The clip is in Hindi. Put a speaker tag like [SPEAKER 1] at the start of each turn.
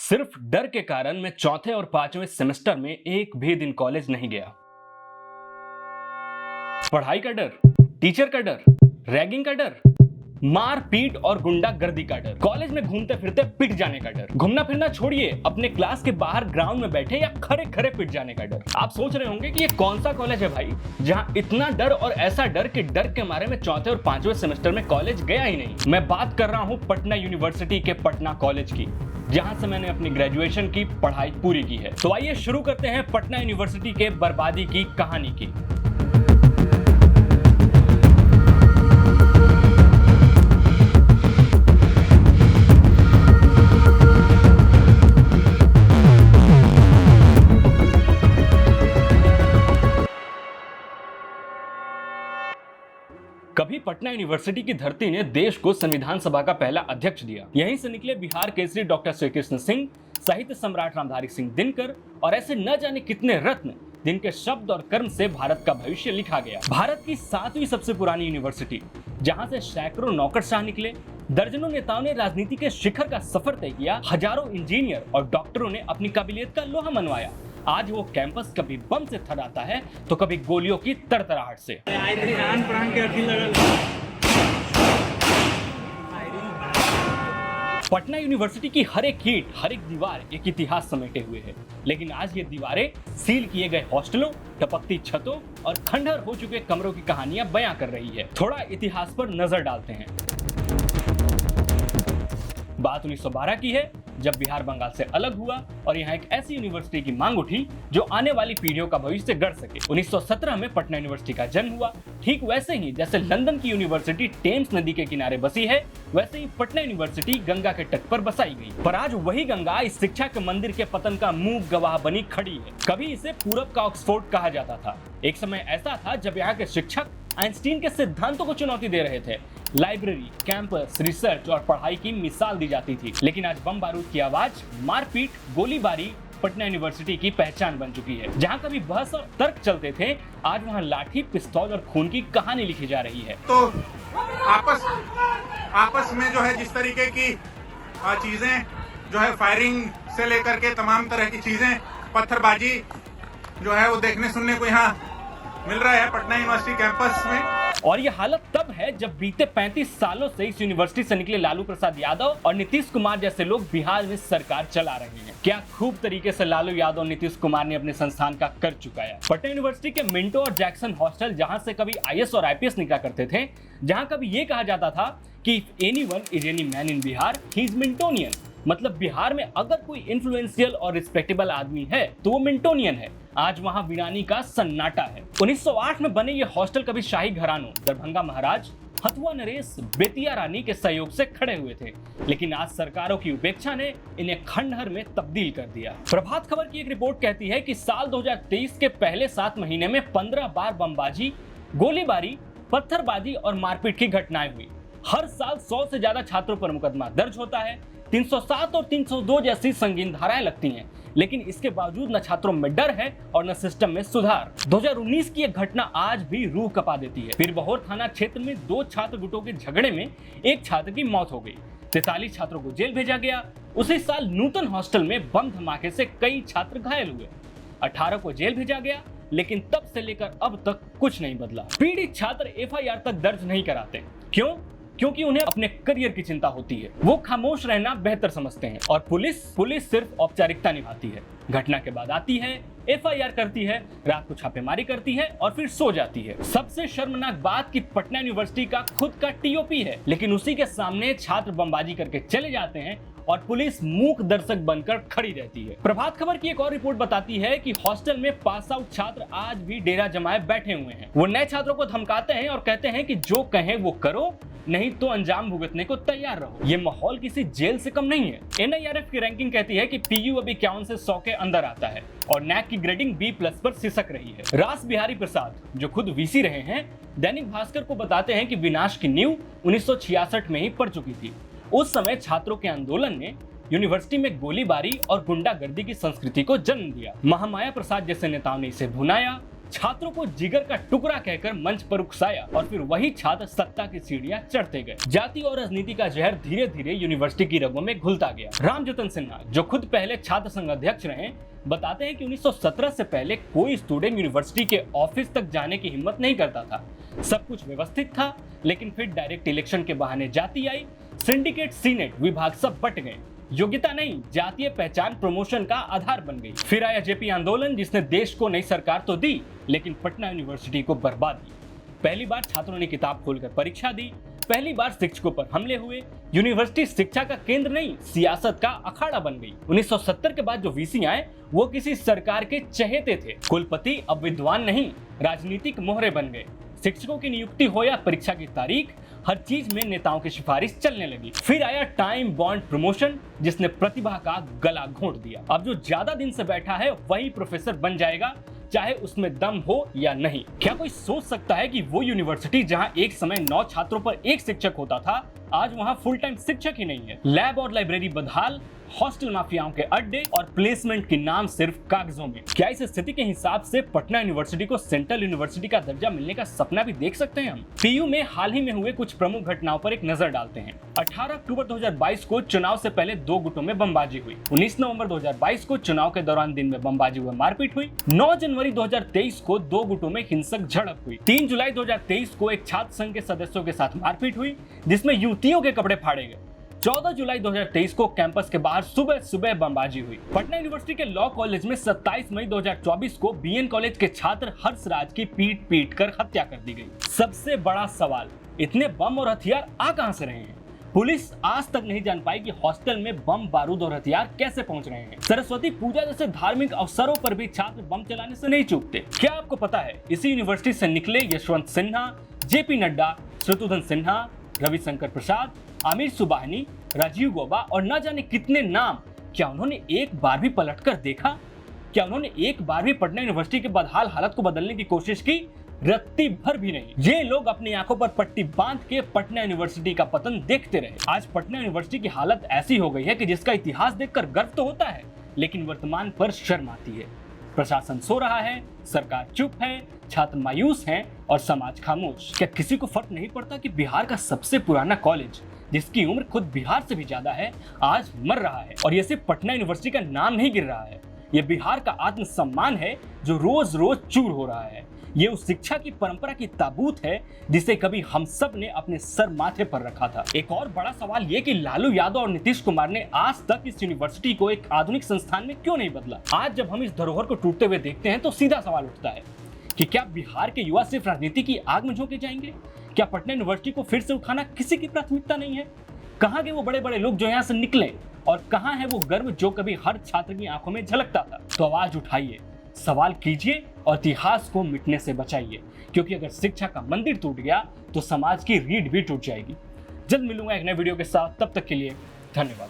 [SPEAKER 1] सिर्फ डर के कारण मैं चौथे और पांचवें सेमेस्टर में एक भी दिन कॉलेज नहीं गया। पढ़ाई का डर, टीचर का डर, रैगिंग का डर, मार पीट और गुंडागर्दी का डर, कॉलेज में घूमते फिरते पिट जाने का डर, घूमना फिरना छोड़िए अपने क्लास के बाहर ग्राउंड में बैठे या खड़े खड़े पिट जाने का डर। आप सोच रहे होंगे कि ये कौन सा कॉलेज है भाई जहां इतना डर और ऐसा डर कि डर के मारे में चौथे और पांचवें सेमेस्टर में कॉलेज गया ही नहीं। मैं बात कर रहा हूं पटना यूनिवर्सिटी के पटना कॉलेज की, जहां से मैंने अपनी ग्रेजुएशन की पढ़ाई पूरी की है। तो आइए शुरू करते हैं पटना यूनिवर्सिटी के बर्बादी की कहानी की। कभी पटना यूनिवर्सिटी की धरती ने देश को संविधान सभा का पहला अध्यक्ष दिया। यहीं से निकले बिहार केसरी डॉक्टर श्री कृष्ण सिंह, साहित्य सम्राट रामधारी सिंह दिनकर और ऐसे न जाने कितने रत्न जिनके शब्द और कर्म से भारत का भविष्य लिखा गया। भारत की 7वीं सबसे पुरानी यूनिवर्सिटी, जहां से सैकड़ों नौकरशाह निकले, दर्जनों नेताओं ने राजनीति के शिखर का सफर तय किया, हजारों इंजीनियर और डॉक्टरों ने अपनी काबिलियत का लोहा मनवाया। आज वो कैंपस कभी बम से थर्राता है तो कभी गोलियों की तड़तड़ाहट से। पटना यूनिवर्सिटी की हर एक ईंट, हर एक दीवार एक इतिहास समेटे हुए है, लेकिन आज ये दीवारें सील किए गए हॉस्टलों, टपकती छतों और खंडहर हो चुके कमरों की कहानियां बयां कर रही है। थोड़ा इतिहास पर नजर डालते हैं। बात 1912 की है, जब बिहार बंगाल से अलग हुआ और यहाँ एक ऐसी यूनिवर्सिटी की मांग उठी जो आने वाली पीढ़ियों का भविष्य गढ़ सके। 1917 में पटना यूनिवर्सिटी का जन्म हुआ। ठीक वैसे ही जैसे लंदन की यूनिवर्सिटी टेम्स नदी के किनारे बसी है, वैसे ही पटना यूनिवर्सिटी गंगा के तट पर बसाई गई। पर आज वही गंगा इस शिक्षा के मंदिर के पतन का मूक गवाह बनी खड़ी है। कभी इसे पूरब का ऑक्सफोर्ड कहा जाता था। एक समय ऐसा था जब यहाँ के शिक्षक आइंस्टीन के सिद्धांतों को चुनौती दे रहे थे। लाइब्रेरी, कैंपस, रिसर्च और पढ़ाई की मिसाल दी जाती थी। लेकिन आज बम बारूद की आवाज, मारपीट, गोलीबारी पटना यूनिवर्सिटी की पहचान बन चुकी है। जहां कभी बहस और तर्क चलते थे, आज वहां लाठी, पिस्तौल और खून की कहानी लिखी जा रही है।
[SPEAKER 2] तो आपस में जो है जिस तरीके की चीजें जो है फायरिंग से लेकर के तमाम तरह की चीजें, पत्थरबाजी जो है वो देखने सुनने को यहाँ मिल रहा है पटना यूनिवर्सिटी कैंपस में।
[SPEAKER 1] और ये हालत तब है जब बीते 35 सालों से इस यूनिवर्सिटी से निकले लालू प्रसाद यादव और नीतीश कुमार जैसे लोग बिहार में सरकार चला रहे हैं। क्या खूब तरीके से लालू यादव और नीतीश कुमार ने अपने संस्थान का कर चुकाया। पटना यूनिवर्सिटी के मिंटो और जैक्सन हॉस्टल, जहां से कभी IAS और IPS निकला करते थे, जहां कभी ये कहा जाता था कि if anyone is any man in Bihar, he is mintonian. मतलब बिहार में अगर कोई इन्फ्लुएंशियल और रिस्पेक्टेबल आदमी है तो वो मिंटोनियन है। आज वहां वीरानी का सन्नाटा है। 1908 में बने ये हॉस्टल कभी शाही घरानों, दरभंगा महाराज, हथुआ नरेश, बेतिया रानी के सहयोग से खड़े हुए थे, लेकिन आज सरकारों की उपेक्षा ने इन्हें खंडहर में तब्दील कर दिया। प्रभात खबर की एक रिपोर्ट कहती है कि साल 2023 के पहले 7 महीने में 15 बार बमबाजी, गोलीबारी, पत्थरबाजी और मारपीट की घटनाएं हुई। हर साल 100 से ज्यादा छात्रों पर मुकदमा दर्ज होता है। 307 और 302 जैसी संगीन धाराएं लगती हैं, लेकिन इसके बावजूद न छात्रों में डर है और न सिस्टम में सुधार। 2019 की एक घटना आज भी रूह कपा देती है। पीरबहोर थाना क्षेत्र में 2 छात्र गुटों के झगड़े में एक छात्र की मौत हो गई। 43 छात्रों को जेल भेजा गया। उसी साल नूतन हॉस्टल में बम धमाके से कई छात्र घायल हुए। 18 को जेल भेजा गया, लेकिन तब से लेकर अब तक कुछ नहीं बदला। पीड़ित छात्र FIR तक दर्ज नहीं कराते। क्यों? क्योंकि उन्हें अपने करियर की चिंता होती है। वो खामोश रहना बेहतर समझते हैं और पुलिस सिर्फ औपचारिकता निभाती है। घटना के बाद आती है, FIR करती है, रात को छापेमारी करती है और फिर सो जाती है। सबसे शर्मनाक बात कि पटना यूनिवर्सिटी का खुद का TOP है, लेकिन उसी के सामने छात्र बमबाजी करके चले जाते हैं और पुलिस मूक दर्शक बनकर खड़ी रहती है। प्रभात खबर की एक और रिपोर्ट बताती है कि हॉस्टल में पास आउट छात्र आज भी डेरा जमाए बैठे हुए हैं। वो नए छात्रों को धमकाते हैं और कहते हैं कि जो कहें वो करो, नहीं तो अंजाम भुगतने को तैयार रहो। ये माहौल किसी जेल से कम नहीं है। NIRF की रैंकिंग कहती है कि PU अब 51 से 100 के अंदर आता है और NAC की ग्रेडिंग B+ पर सिसक रही है। रास बिहारी प्रसाद, जो खुद VC रहे हैं, दैनिक भास्कर को बताते हैं कि विनाश की नींव 1966 में ही पड़ चुकी थी। उस समय छात्रों के आंदोलन ने यूनिवर्सिटी में गोलीबारी और गुंडागर्दी की संस्कृति को जन्म दिया। महामाया प्रसाद जैसे नेताओं ने इसे भुनाया। छात्रों को जिगर का टुकड़ा कहकर मंच पर उकसाया और फिर वही छात्र सत्ता की सीढ़ियां चढ़ते गए। जाति और राजनीति का जहर धीरे धीरे यूनिवर्सिटी की रगों में घुलता गया। रामजतन सिन्हा, जो खुद पहले छात्र संघ अध्यक्ष रहे, बताते हैं कि 1917 से पहले कोई स्टूडेंट यूनिवर्सिटी के ऑफिस तक जाने की हिम्मत नहीं करता था। सब कुछ व्यवस्थित था, लेकिन फिर डायरेक्ट इलेक्शन के बहाने जाति आई, सिंडिकेट, सीनेट, विभाग सब बट गए। योग्यता नहीं, जातीय पहचान प्रमोशन का आधार बन गई। फिर आया जेपी आंदोलन, जिसने देश को नई सरकार तो दी, लेकिन पटना यूनिवर्सिटी को बर्बाद की। पहली बार छात्रों ने किताब खोलकर परीक्षा दी, पहली बार शिक्षकों पर हमले हुए। यूनिवर्सिटी शिक्षा का केंद्र नहीं, सियासत का अखाड़ा बन गई। 1970 के बाद जो वीसी आए, वो किसी सरकार के चहेते थे। कुलपति अब विद्वान नहीं, राजनीतिक मोहरे बन गए। शिक्षकों की नियुक्ति हो या परीक्षा की तारीख, हर चीज में नेताओं की सिफारिश चलने लगी। फिर आया टाइम बॉन्ड प्रमोशन, जिसने प्रतिभा का गला घोंट दिया। अब जो ज्यादा दिन से बैठा है वही प्रोफेसर बन जाएगा, चाहे उसमें दम हो या नहीं। क्या कोई सोच सकता है कि वो यूनिवर्सिटी जहां एक समय 9 छात्रों पर एक शिक्षक होता था, आज वहां फुल टाइम शिक्षक ही नहीं है। लैब और लाइब्रेरी बदहाल, हॉस्टल माफियाओं के अड्डे और प्लेसमेंट के नाम सिर्फ कागजों में। क्या इस स्थिति के हिसाब से पटना यूनिवर्सिटी को सेंट्रल यूनिवर्सिटी का दर्जा मिलने का सपना भी देख सकते हैं हम? पीयू में हाल ही में हुए कुछ प्रमुख घटनाओं पर एक नजर डालते हैं। 18 अक्टूबर 2022 को चुनाव से पहले 2 गुटों में बमबाजी हुई। 19 नवंबर 2022 को चुनाव के दौरान दिन में बमबाजी हुई, मारपीट हुई। 9 जनवरी 2023 को 2 गुटों में हिंसक झड़प हुई। 3 जुलाई 2023 को एक छात्र संघ के सदस्यों के साथ मारपीट हुई, जिसमें युवतियों के कपड़े फाड़े गए। 14 जुलाई 2023 को कैंपस के बाहर सुबह सुबह बमबाजी हुई। पटना यूनिवर्सिटी के लॉ कॉलेज में 27 मई 2024 को बीएन कॉलेज के छात्र हर्षराज की पीट कर हत्या कर दी गई। सबसे बड़ा सवाल, इतने बम और हथियार आ कहां से रहे हैं? पुलिस आज तक नहीं जान पाई कि हॉस्टल में बम, बारूद और हथियार कैसे पहुंच रहे हैं। सरस्वती पूजा जैसे धार्मिक अवसरों पर भी छात्र बम चलाने से नहीं चूकते। क्या आपको पता है, इसी यूनिवर्सिटी से निकले यशवंत सिन्हा, जेपी नड्डा, शत्रुघ्न सिन्हा, रविशंकर प्रसाद, आमिर सुबहानी, राजीव गौबा और न जाने कितने नाम, क्या उन्होंने एक बार भी पलटकर देखा? क्या उन्होंने एक बार भी पटना यूनिवर्सिटी के बदहाल हालत को बदलने की कोशिश की? रत्ती भर भी नहीं। ये लोग अपनी आंखों पर पट्टी बांध के पटना यूनिवर्सिटी का पतन देखते रहे। आज पटना यूनिवर्सिटी की हालत ऐसी हो गई है कि जिसका इतिहास देखकर गर्व तो होता है, लेकिन वर्तमान पर शर्म आती है। प्रशासन सो रहा है, सरकार चुप है, छात्र मायूस हैं और समाज खामोश। क्या किसी को फर्क नहीं पड़ता कि बिहार का सबसे पुराना कॉलेज, जिसकी उम्र खुद बिहार से भी ज्यादा है, आज मर रहा है? और ये सिर्फ पटना यूनिवर्सिटी का नाम नहीं गिर रहा है, ये बिहार का आत्मसम्मान है जो रोज रोज चूर हो रहा है। ये उस शिक्षा की परंपरा की ताबूत है जिसे कभी हम सब ने अपने सर माथे पर रखा था। एक और बड़ा सवाल ये कि लालू यादव और नीतीश कुमार ने आज तक इस यूनिवर्सिटी को एक आधुनिक संस्थान में क्यों नहीं बदला? आज जब हम इस धरोहर को टूटते हुए देखते हैं तो सीधा सवाल उठता है कि क्या बिहार के युवा सिर्फ राजनीति की आग में झोंके जाएंगे? क्या पटना यूनिवर्सिटी को फिर से उठाना किसी की प्राथमिकता नहीं है? कहाँ गए वो बड़े बड़े लोग जो यहाँ से निकले, और कहाँ है वो गर्व जो कभी हर छात्र की आंखों में झलकता था? तो आवाज उठाइए, सवाल कीजिए और इतिहास को मिटने से बचाइए, क्योंकि अगर शिक्षा का मंदिर टूट गया तो समाज की रीढ़ भी टूट जाएगी। जल्द मिलूंगा एक नए वीडियो के साथ, तब तक के लिए धन्यवाद।